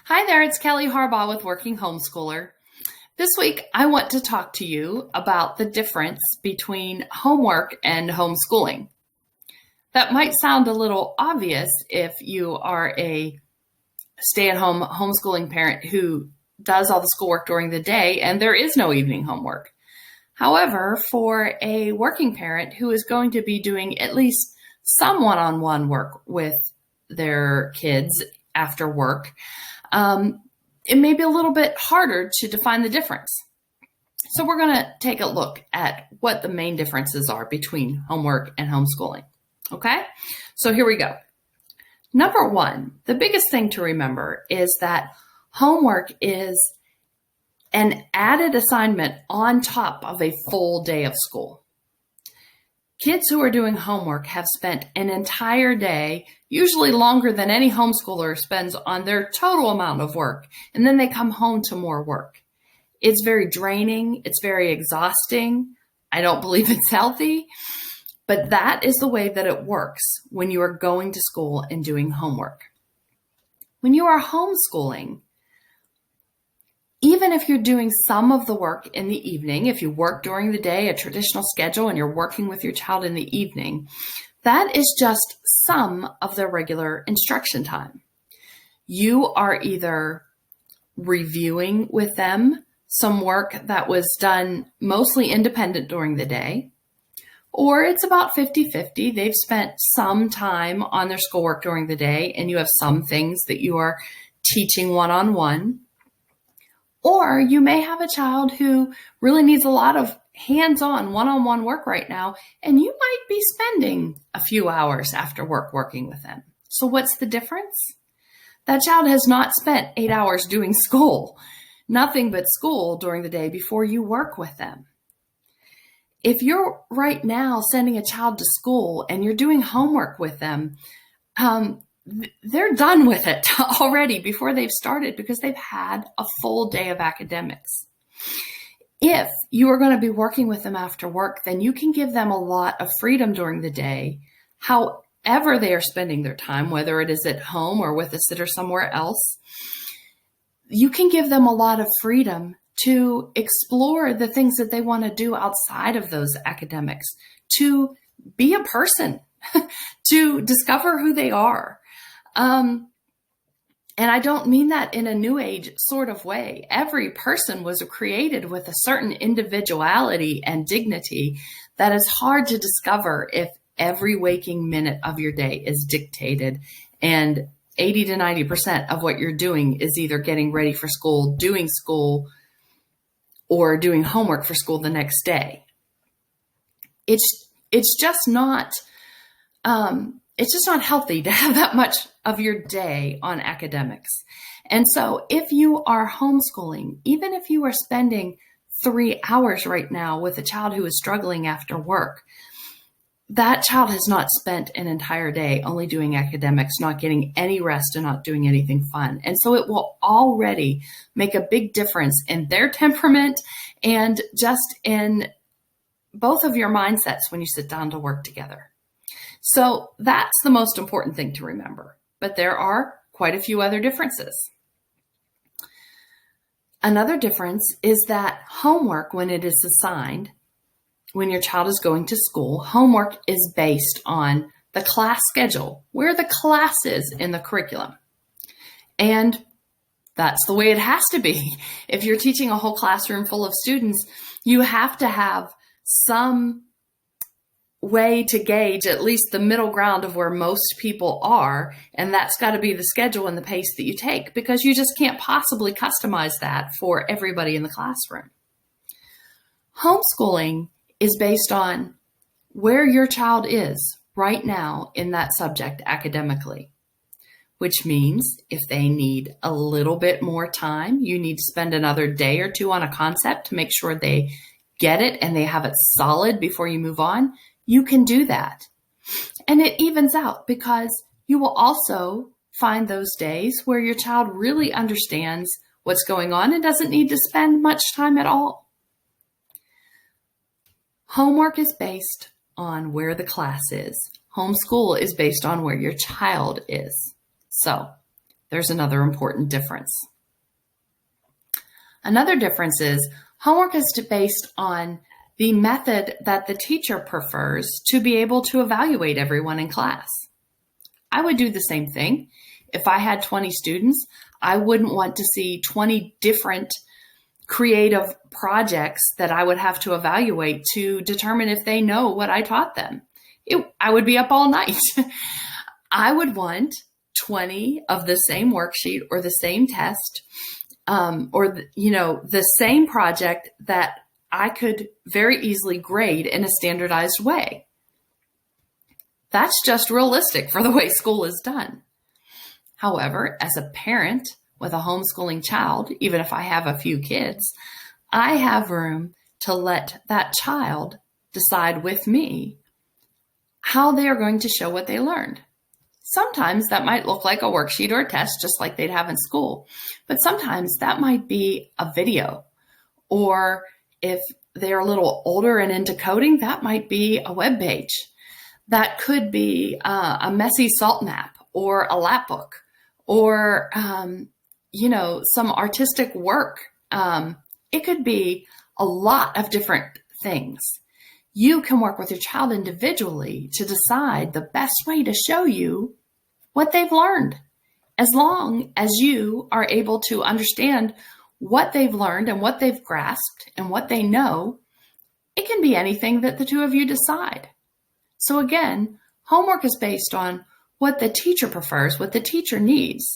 Hi there, it's Kelly Harbaugh with Working Homeschooler. This week, I want to talk to you about the difference between homework and homeschooling. That might sound a little obvious if you are a stay-at-home homeschooling parent who does all the schoolwork during the day and there is no evening homework. However, for a working parent who is going to be doing at least some one-on-one work with their kids after work, it may be a little bit harder to define the difference. So we're going to take a look at what the main differences are between homework and homeschooling. Okay, so here we go. Number one, the biggest thing to remember is that homework is an added assignment on top of a full day of school. Kids who are doing homework have spent an entire day, usually longer than any homeschooler spends on their total amount of work, and then they come home to more work. It's very draining. It's very exhausting. I don't believe it's healthy, but that is the way that it works when you are going to school and doing homework. When you are homeschooling, even if you're doing some of the work in the evening, if you work during the day, a traditional schedule, and you're working with your child in the evening, that is just some of their regular instruction time. You are either reviewing with them some work that was done mostly independent during the day, or it's about 50-50. They've spent some time on their schoolwork during the day, and you have some things that you are teaching one-on-one. Or you may have a child who really needs a lot of hands-on one-on-one work right now, and you might be spending a few hours after work working with them. So what's the difference? That child has not spent 8 hours doing school, nothing but school during the day before you work with them. If you're right now sending a child to school and you're doing homework with them, they're done with it already before they've started because they've had a full day of academics. If you are going to be working with them after work, then you can give them a lot of freedom during the day, however they are spending their time, whether it is at home or with a sitter somewhere else. You can give them a lot of freedom to explore the things that they want to do outside of those academics, to be a person, to discover who they are. And I don't mean that in a new age sort of way. Every person was created with a certain individuality and dignity that is hard to discover if every waking minute of your day is dictated and 80 to 90% of what you're doing is either getting ready for school, or doing homework for school the next day. It's just not healthy to have that much of your day on academics. And so if you are homeschooling, even if you are spending 3 hours right now with a child who is struggling after work, that child has not spent an entire day only doing academics, not getting any rest and not doing anything fun. And so it will already make a big difference in their temperament and just in both of your mindsets when you sit down to work together. So that's the most important thing to remember. But there are quite a few other differences. Another difference is that homework, when it is assigned, when your child is going to school, homework is based on the class schedule, where the class is in the curriculum. And that's the way it has to be. If you're teaching a whole classroom full of students, you have to have some way to gauge at least the middle ground of where most people are. And that's got to be the schedule and the pace that you take, because you just can't possibly customize that for everybody in the classroom. Homeschooling is based on where your child is right now in that subject academically, which means if they need a little bit more time, you need to spend another day or two on a concept to make sure they get it and they have it solid before you move on. You can do that. And it evens out because you will also find those days where your child really understands what's going on and doesn't need to spend much time at all. Homework is based on where the class is. Homeschool is based on where your child is. So there's another important difference. Another difference is homework is based on the method that the teacher prefers to be able to evaluate everyone in class. I would do the same thing. If I had 20 students, I wouldn't want to see 20 different creative projects that I would have to evaluate to determine if they know what I taught them. I would be up all night. I would want 20 of the same worksheet or the same test, the same project that I could very easily grade in a standardized way. That's just realistic for the way school is done. However, as a parent with a homeschooling child, even if I have a few kids, I have room to let that child decide with me how they are going to show what they learned. Sometimes that might look like a worksheet or a test, just like they'd have in school. But sometimes that might be a video. Or if they're a little older and into coding, that might be a web page. That could be a messy salt map or a lap book or, some artistic work. It could be a lot of different things. You can work with your child individually to decide the best way to show you what they've learned. As long as you are able to understand what they've learned and what they've grasped and what they know, it can be anything that the two of you decide. So again, homework is based on what the teacher prefers, what the teacher needs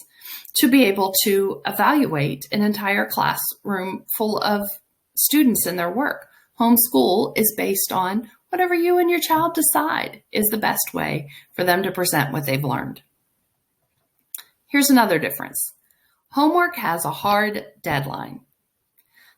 to be able to evaluate an entire classroom full of students and their work. Homeschool is based on whatever you and your child decide is the best way for them to present what they've learned. Here's another difference. Homework has a hard deadline.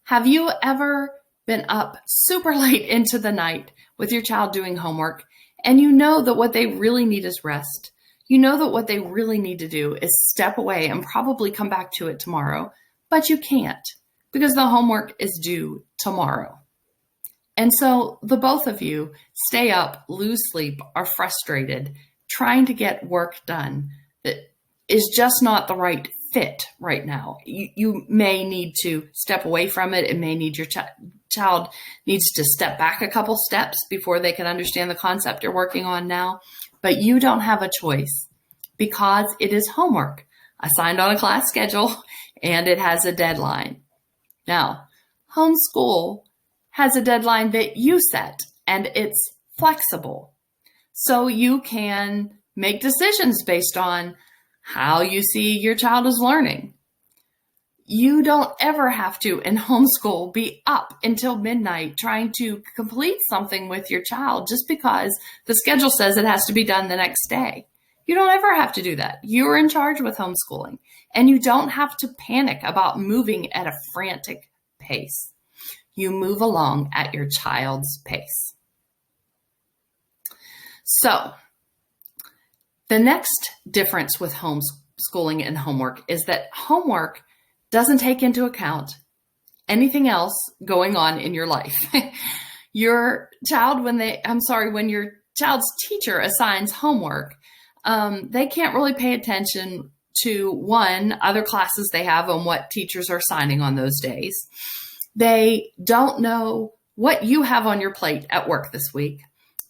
Have you ever been up super late into the night with your child doing homework, and you know that what they really need is rest? You know that what they really need to do is step away and probably come back to it tomorrow, but you can't because the homework is due tomorrow. And so the both of you stay up, lose sleep, are frustrated, trying to get work done that is just not the right fit right now. You may need to step away from it. It may need your child needs to step back a couple steps before they can understand the concept you're working on now. But you don't have a choice because it is homework assigned on a class schedule and it has a deadline. Now, homeschool has a deadline that you set and it's flexible. So you can make decisions based on how you see your child is learning. You don't ever have to, in homeschool, be up until midnight trying to complete something with your child just because the schedule says it has to be done the next day. You don't ever have to do that. You're in charge with homeschooling, and you don't have to panic about moving at a frantic pace. You move along at your child's pace. So, the next difference with homeschooling and homework is that homework doesn't take into account anything else going on in your life. When your child's teacher assigns homework, they can't really pay attention to other classes they have and what teachers are assigning on those days. They don't know what you have on your plate at work this week.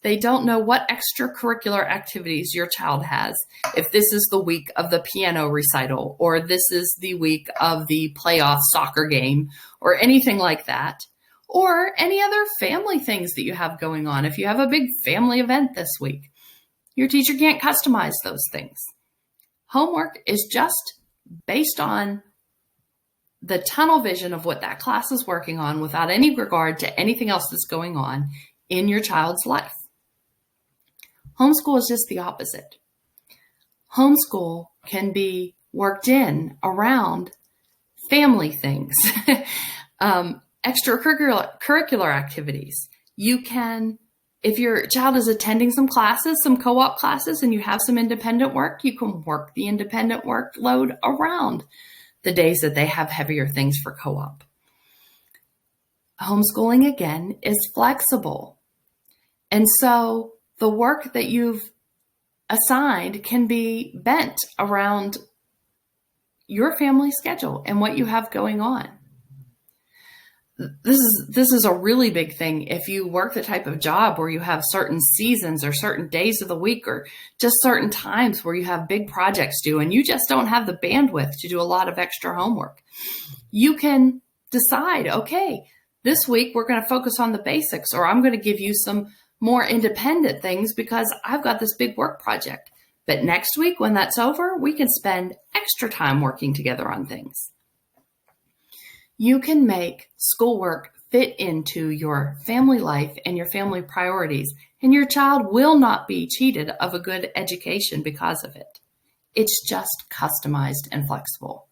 They don't know what extracurricular activities your child has. If this is the week of the piano recital, or this is the week of the playoff soccer game, or anything like that, or any other family things that you have going on. If you have a big family event this week, your teacher can't customize those things. Homework is just based on the tunnel vision of what that class is working on without any regard to anything else that's going on in your child's life. Homeschool is just the opposite. Homeschool can be worked in around family things, extracurricular activities. You can, if your child is attending some classes, some co-op classes, and you have some independent work, you can work the independent workload around the days that they have heavier things for co-op. Homeschooling, again, is flexible. And so the work that you've assigned can be bent around your family schedule and what you have going on. This is a really big thing if you work the type of job where you have certain seasons or certain days of the week or just certain times where you have big projects due and you just don't have the bandwidth to do a lot of extra homework. You can decide, okay, this week we're going to focus on the basics, or I'm going to give you some more independent things because I've got this big work project. But next week when that's over, we can spend extra time working together on things. You can make schoolwork fit into your family life and your family priorities, and your child will not be cheated of a good education because of it. It's just customized and flexible.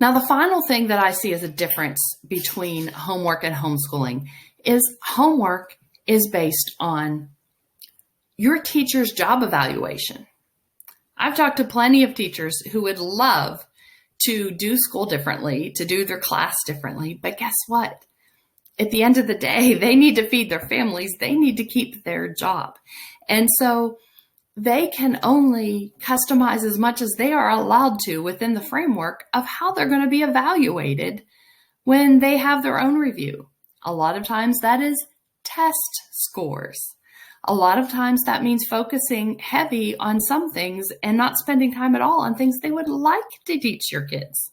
Now, the final thing that I see as a difference between homework and homeschooling is homework is based on your teacher's job evaluation. I've talked to plenty of teachers who would love to do school differently, to do their class differently. But guess what? At the end of the day, they need to feed their families. They need to keep their job. And so they can only customize as much as they are allowed to within the framework of how they're going to be evaluated when they have their own review. A lot of times that is test scores. A lot of times that means focusing heavy on some things and not spending time at all on things they would like to teach your kids.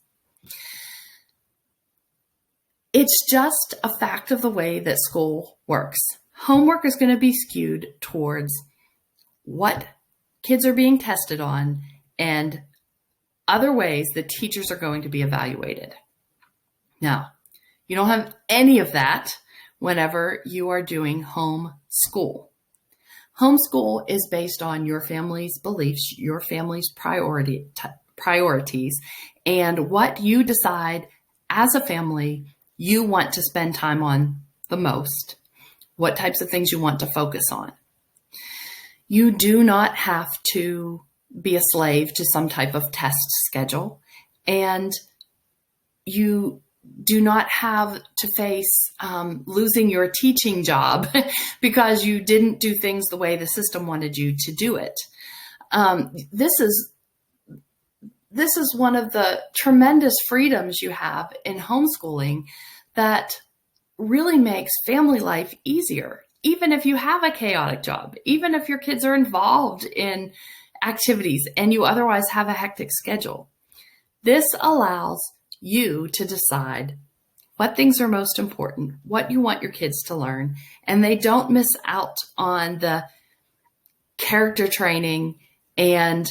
It's just a fact of the way that school works. Homework is going to be skewed towards what kids are being tested on and other ways that teachers are going to be evaluated. Now, you don't have any of that whenever you are doing homeschool. Homeschool is based on your family's beliefs, your family's priorities, and what you decide as a family you want to spend time on the most, what types of things you want to focus on. You do not have to be a slave to some type of test schedule, and you do not have to face losing your teaching job because you didn't do things the way the system wanted you to do it. This is one of the tremendous freedoms you have in homeschooling that really makes family life easier. Even if you have a chaotic job, even if your kids are involved in activities and you otherwise have a hectic schedule, this allows you to decide what things are most important, what you want your kids to learn, and they don't miss out on the character training and,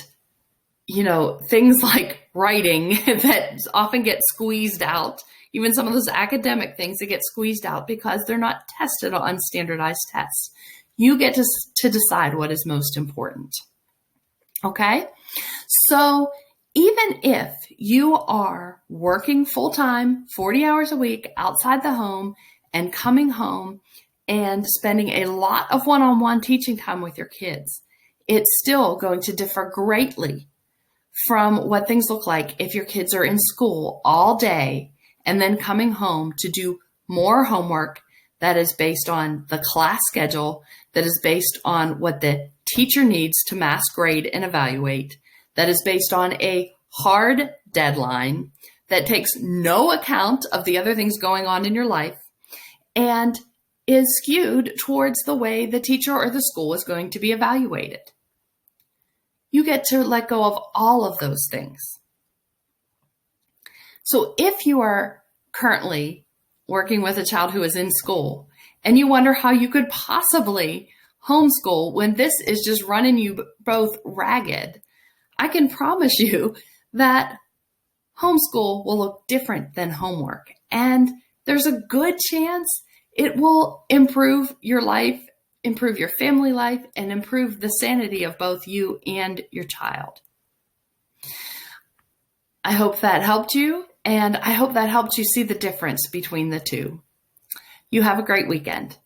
things like writing that often get squeezed out. Even some of those academic things that get squeezed out because they're not tested on standardized tests. You get to decide what is most important. Okay? So even if you are working full-time, 40 hours a week outside the home and coming home and spending a lot of one-on-one teaching time with your kids, it's still going to differ greatly from what things look like if your kids are in school all day and then coming home to do more homework that is based on the class schedule, that is based on what the teacher needs to mass grade and evaluate, that is based on a hard deadline that takes no account of the other things going on in your life and is skewed towards the way the teacher or the school is going to be evaluated. You get to let go of all of those things. So if you are currently working with a child who is in school and you wonder how you could possibly homeschool when this is just running you both ragged, I can promise you that homeschool will look different than homework. And there's a good chance it will improve your life, improve your family life, and improve the sanity of both you and your child. I hope that helped you, and I hope that helped you see the difference between the two. You have a great weekend.